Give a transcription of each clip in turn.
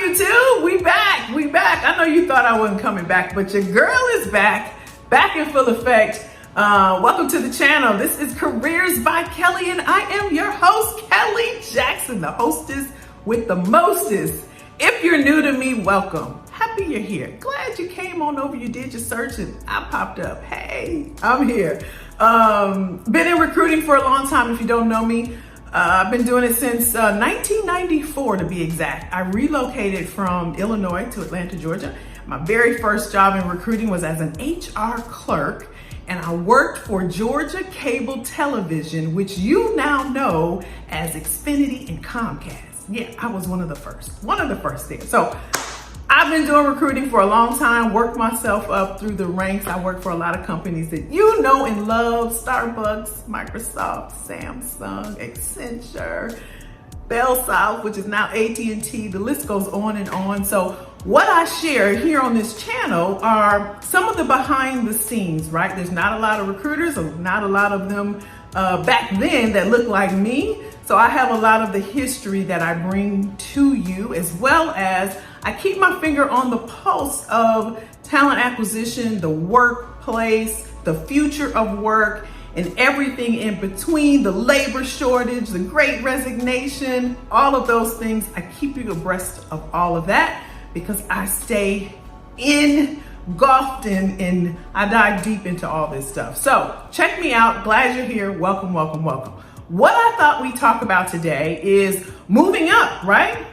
YouTube? We back. I know you thought I wasn't coming back, but your girl is back in full effect. Welcome to the channel. This is Careers by Kelly, and I am your host, Kelly Jackson, the hostess with the mostest. If you're new to me, welcome. Happy you're here. Glad you came on over. You did your search and I popped up. Hey, I'm here. Been in recruiting for a long time. If you don't know me, I've been doing it since 1994 to be exact. I relocated from Illinois to Atlanta, Georgia. My very first job in recruiting was as an HR clerk, and I worked for Georgia Cable Television, which you now know as Xfinity and Comcast. Yeah, I was one of the first there. So I've been doing recruiting for a long time, worked myself up through the ranks. I work for a lot of companies that you know and love: Starbucks, Microsoft, Samsung, Accenture, Bell South, which is now AT&T. The list goes on and on. So what I share here on this channel are some of the behind the scenes, right? There's not a lot of recruiters, or not a lot of them back then that look like me. So I have a lot of the history that I bring to you, as well as I keep my finger on the pulse of talent acquisition, the workplace, the future of work, and everything in between, the labor shortage, the great resignation, all of those things. I keep you abreast of all of that because I stay engulfed in and I dive deep into all this stuff. So check me out. Glad you're here. Welcome, welcome, welcome. What I thought we'd talk about today is moving up, right?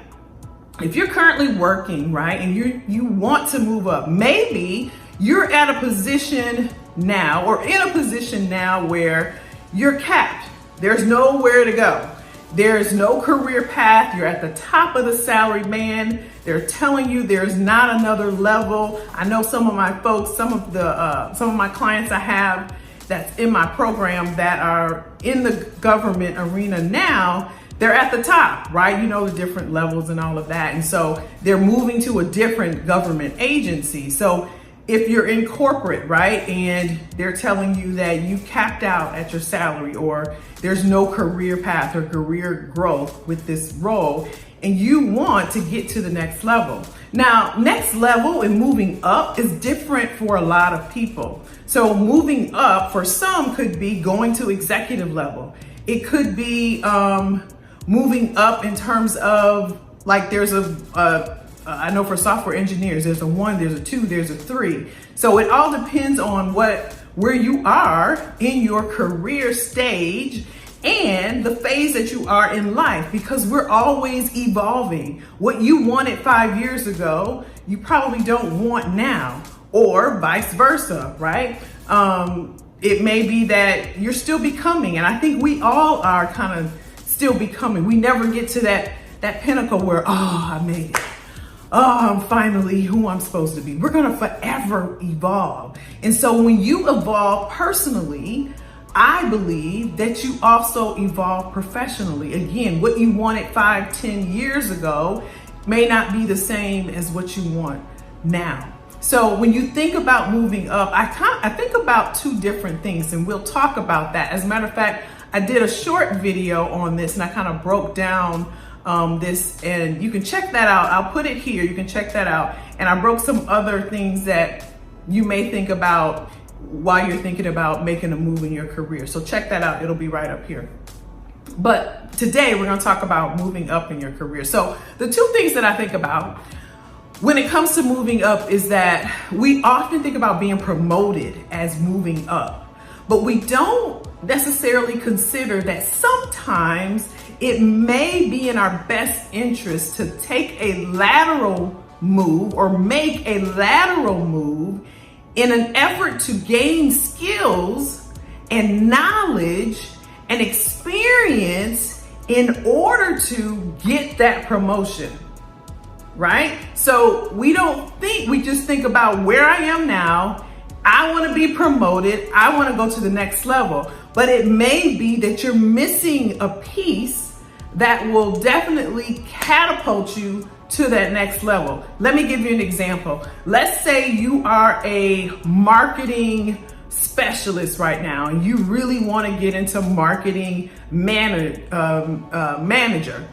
If you're currently working, right, and you want to move up, maybe you're at a position now or in a position now where you're capped. There's nowhere to go. There's no career path. You're at the top of the salary band. They're telling you there's not another level. I know some of my folks, some of my clients I have that's in my program that are in the government arena now, they're at the top, right? You know, the different levels and all of that. And so they're moving to a different government agency. So if you're in corporate, right, and they're telling you that you capped out at your salary, or there's no career path or career growth with this role, and you want to get to the next level. Now, next level and moving up is different for a lot of people. So moving up for some could be going to executive level. It could be moving up in terms of, like, there's I know for software engineers, there's a 1, there's a 2, there's a 3. So it all depends on where you are in your career stage and the phase that you are in life, because we're always evolving. What you wanted 5 years ago, you probably don't want now, or vice versa, right? It may be that you're still becoming, and I think we all are kind of still becoming. We never get to that pinnacle where, oh, I made it. Oh, I'm finally who I'm supposed to be. We're gonna forever evolve. And so when you evolve personally, I believe that you also evolve professionally. Again, what you wanted 5, 10 years ago may not be the same as what you want now. So when you think about moving up, I think about two different things, and we'll talk about that. As a matter of fact, I did a short video on this, and I kind of broke down this, and you can check that out. I'll put it here. You can check that out. And I broke some other things that you may think about while you're thinking about making a move in your career. So check that out. It'll be right up here. But today we're going to talk about moving up in your career. So the two things that I think about when it comes to moving up is that we often think about being promoted as moving up, but we don't necessarily consider that sometimes it may be in our best interest to take a lateral move or make a lateral move in an effort to gain skills and knowledge and experience in order to get that promotion, right? So we just think about where I am now. I want to be promoted. I want to go to the next level. But it may be that you're missing a piece that will definitely catapult you to that next level. Let me give you an example. Let's say you are a marketing specialist right now and you really want to get into marketing manager,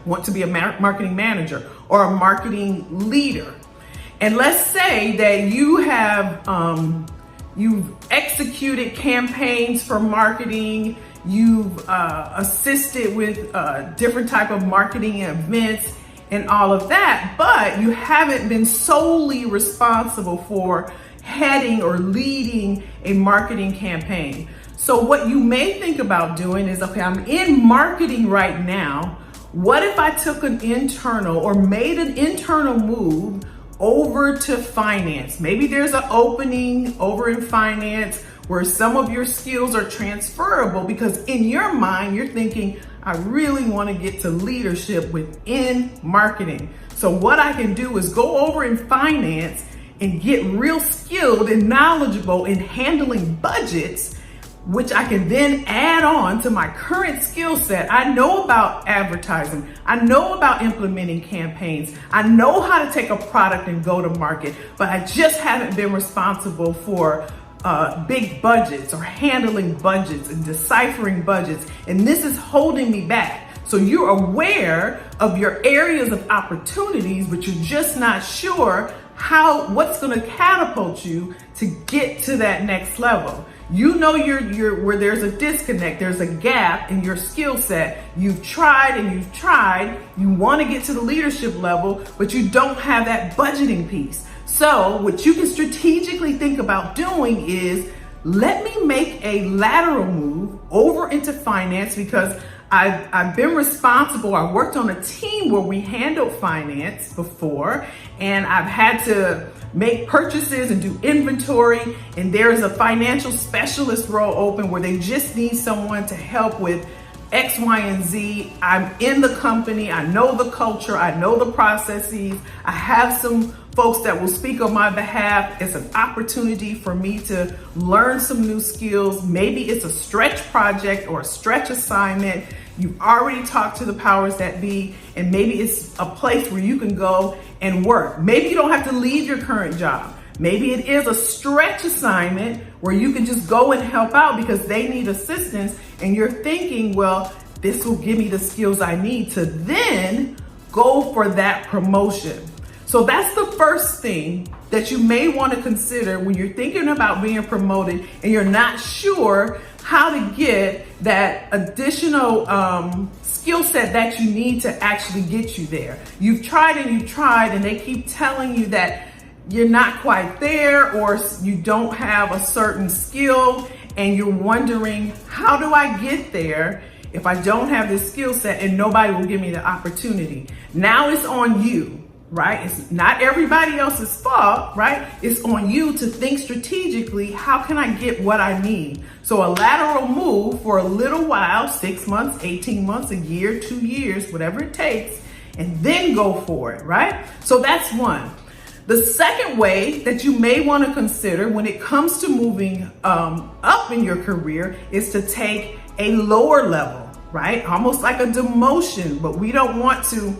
want to be a marketing manager or a marketing leader. And let's say that you have, you've executed campaigns for marketing, you've assisted with different type of marketing events and all of that, but you haven't been solely responsible for heading or leading a marketing campaign. So what you may think about doing is, okay, I'm in marketing right now. What if I took an internal or made an internal move over to finance? Maybe there's an opening over in finance where some of your skills are transferable, because in your mind, you're thinking, I really want to get to leadership within marketing. So what I can do is go over in finance and get real skilled and knowledgeable in handling budgets, which I can then add on to my current skill set. I know about advertising. I know about implementing campaigns. I know how to take a product and go to market, but I just haven't been responsible for big budgets or handling budgets and deciphering budgets. And this is holding me back. So you're aware of your areas of opportunities, but you're just not sure what's going to catapult you to get to that next level. You know you're where there's a disconnect, there's a gap in your skill set. You've tried and you've tried. You want to get to the leadership level, but you don't have that budgeting piece. So what you can strategically think about doing is, let me make a lateral move over into finance, because I've been responsible. I worked on a team where we handled finance before, and I've had to make purchases and do inventory. And there is a financial specialist role open where they just need someone to help with X, Y, and Z. I'm in the company. I know the culture. I know the processes. I have some folks that will speak on my behalf. It's an opportunity for me to learn some new skills. Maybe it's a stretch project or a stretch assignment. You've already talked to the powers that be, and maybe it's a place where you can go and work. Maybe you don't have to leave your current job. Maybe it is a stretch assignment where you can just go and help out because they need assistance, and you're thinking, well, this will give me the skills I need to then go for that promotion. So that's the first thing that you may want to consider when you're thinking about being promoted and you're not sure how to get that additional skill set that you need to actually get you there. You've tried and they keep telling you that you're not quite there, or you don't have a certain skill, and you're wondering, how do I get there if I don't have this skill set and nobody will give me the opportunity? Now it's on you. Right? It's not everybody else's fault, right? It's on you to think strategically, how can I get what I need? So a lateral move for a little while, 6 months, 18 months, a year, 2 years, whatever it takes, and then go for it, right? So that's one. The second way that you may want to consider when it comes to moving up in your career is to take a lower level, right? Almost like a demotion, but we don't want to.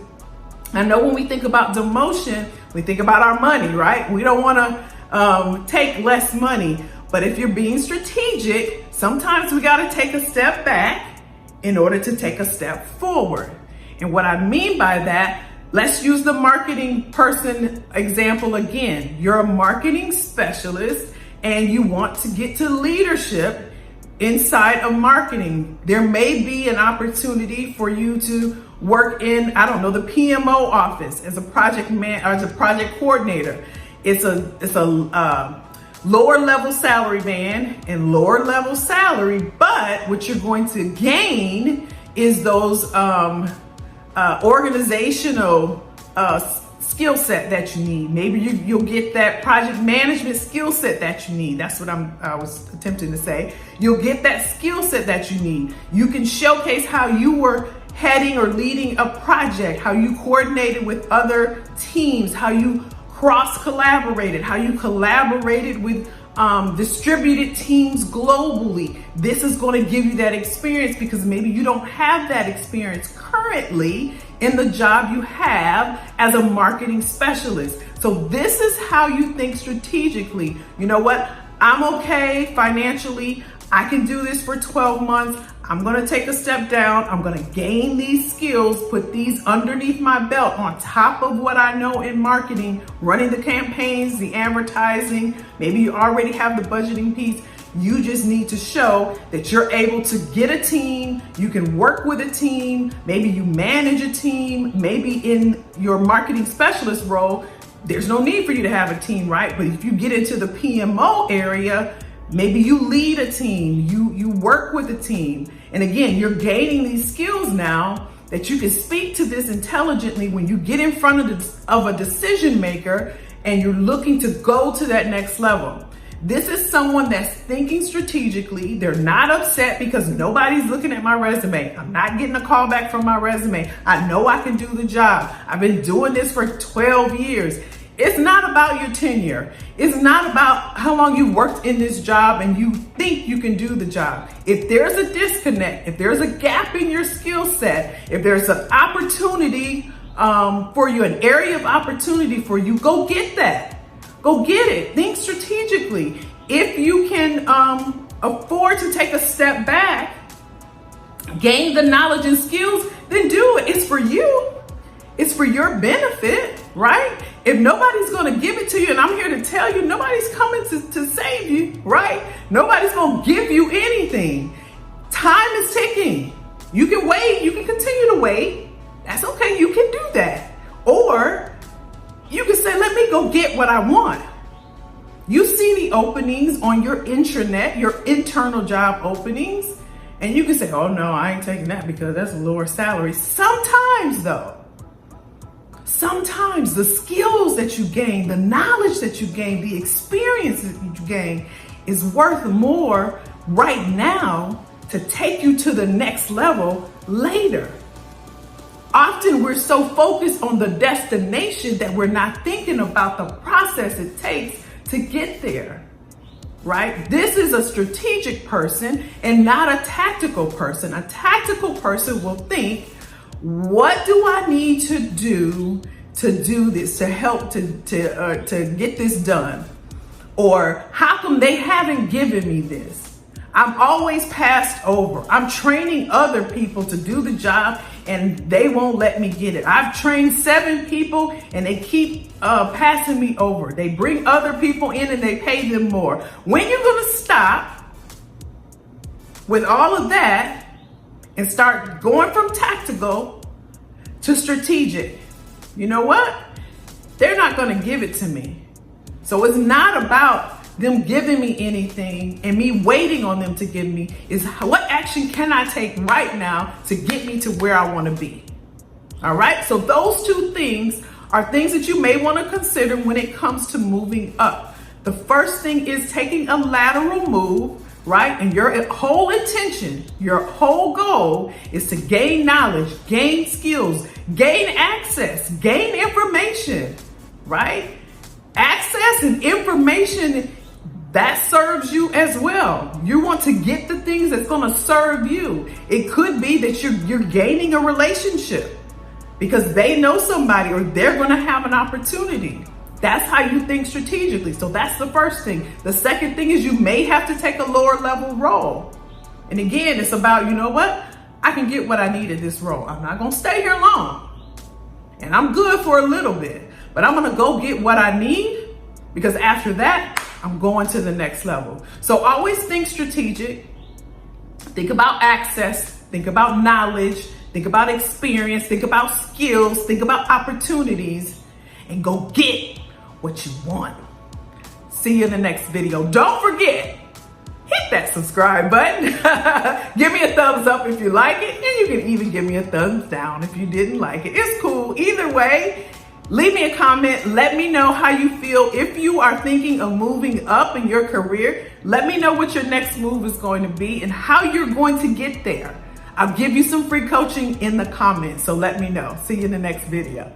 I know when we think about demotion, we think about our money, right? We don't want to take less money. But if you're being strategic, sometimes we got to take a step back in order to take a step forward. And what I mean by that, let's use the marketing person example again. You're a marketing specialist and you want to get to leadership inside of marketing. There may be an opportunity for you to work in, I don't know, the PMO office as a project coordinator. It's a lower level salary band and lower level salary, but what you're going to gain is those organizational skill set that you need. Maybe you'll get that project management skill set that you need. That's what I was attempting to say. You'll get that skill set that you need. You can showcase how you were heading or leading a project, how you coordinated with other teams, how you cross-collaborated, how you collaborated with distributed teams globally. This is going to give you that experience because maybe you don't have that experience currently in the job you have as a marketing specialist. So this is how you think strategically. You know what? I'm okay financially. I can do this for 12 months. I'm going to take a step down. I'm going to gain these skills, put these underneath my belt on top of what I know in marketing, running the campaigns, the advertising. Maybe you already have the budgeting piece. You just need to show that you're able to get a team. You can work with a team. Maybe you manage a team. Maybe in your marketing specialist role, there's no need for you to have a team, right? But if you get into the PMO area, maybe you lead a team, you work with a team. And again, you're gaining these skills now that you can speak to this intelligently when you get in front of a decision maker and you're looking to go to that next level. This is someone that's thinking strategically. They're not upset because nobody's looking at my resume. I'm not getting a call back from my resume. I know I can do the job. I've been doing this for 12 years. It's not about your tenure. It's not about how long you worked in this job and you think you can do the job. If there's a disconnect, if there's a gap in your skill set, if there's an opportunity for you, an area of opportunity for you, go get that. Go get it. Think strategically. If you can afford to take a step back, gain the knowledge and skills, then do it. It's for you. It's for your benefit, right? If nobody's going to give it to you, and I'm here to tell you, nobody's coming to save you, right? Nobody's going to give you anything. Time is ticking. You can wait. You can continue to wait. That's okay. You can do that. Or you can say, let me go get what I want. You see the openings on your intranet, your internal job openings, and you can say, oh no, I ain't taking that because that's a lower salary. Sometimes though, sometimes the skills that you gain, the knowledge that you gain, the experience that you gain is worth more right now to take you to the next level later. Often we're so focused on the destination that we're not thinking about the process it takes to get there, right? This is a strategic person and not a tactical person. A tactical person will think, what do I need to do this, to help to get this done? Or how come they haven't given me this? I'm always passed over. I'm training other people to do the job and they won't let me get it. I've trained 7 people and they keep passing me over. They bring other people in and they pay them more. When you're gonna stop with all of that and start going from tactical to strategic? You know what? They're not gonna give it to me. So it's not about them giving me anything and me waiting on them to give me. Is what action can I take right now to get me to where I want to be? All right. So those 2 things are things that you may want to consider when it comes to moving up. The first thing is taking a lateral move, right? And your whole intention, your whole goal is to gain knowledge, gain skills, gain access, gain information, right? Access and information that serves you as well. You want to get the things that's going to serve you. It could be that you're gaining a relationship because they know somebody or they're going to have an opportunity. That's how you think strategically. So that's the first thing. The second thing is you may have to take a lower level role. And again, it's about, you know what? I can get what I need at this role. I'm not going to stay here long. And I'm good for a little bit, but I'm going to go get what I need because after that, I'm going to the next level. So always think strategic. Think about access. Think about knowledge. Think about experience. Think about skills. Think about opportunities. And go get what you want. See you in the next video. Don't forget, hit that subscribe button. Give me a thumbs up if you like it. And you can even give me a thumbs down if you didn't like it. It's cool. Either way, leave me a comment. Let me know how you feel. If you are thinking of moving up in your career, let me know what your next move is going to be and how you're going to get there. I'll give you some free coaching in the comments, so let me know. See you in the next video.